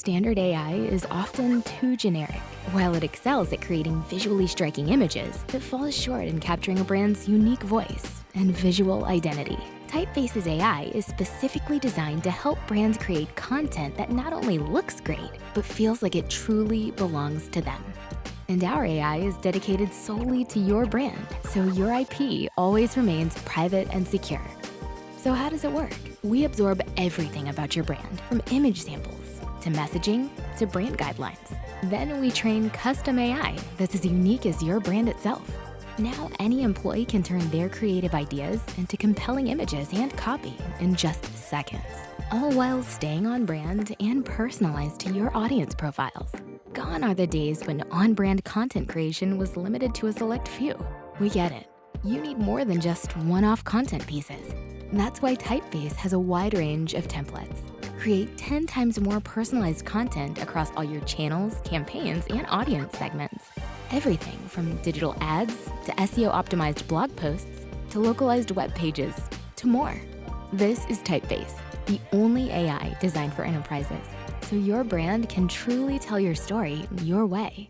Standard AI is often too generic. While it excels at creating visually striking images, it falls short in capturing a brand's unique voice and visual identity. Typeface's AI is specifically designed to help brands create content that not only looks great, but feels like it truly belongs to them. And our AI is dedicated solely to your brand, so your IP always remains private and secure. So how does it work? We absorb everything about your brand, from image samples, to messaging, to brand guidelines. Then we train custom AI that's as unique as your brand itself. Now any employee can turn their creative ideas into compelling images and copy in just seconds, all while staying on brand and personalized to your audience profiles. Gone are the days when on-brand content creation was limited to a select few. We get it. You need more than just one-off content pieces. That's why Typeface has a wide range of templates. Create 10 times more personalized content across all your channels, campaigns, and audience segments. Everything from digital ads to SEO-optimized blog posts to localized web pages to more. This is Typeface, the only AI designed for enterprises, so your brand can truly tell your story your way.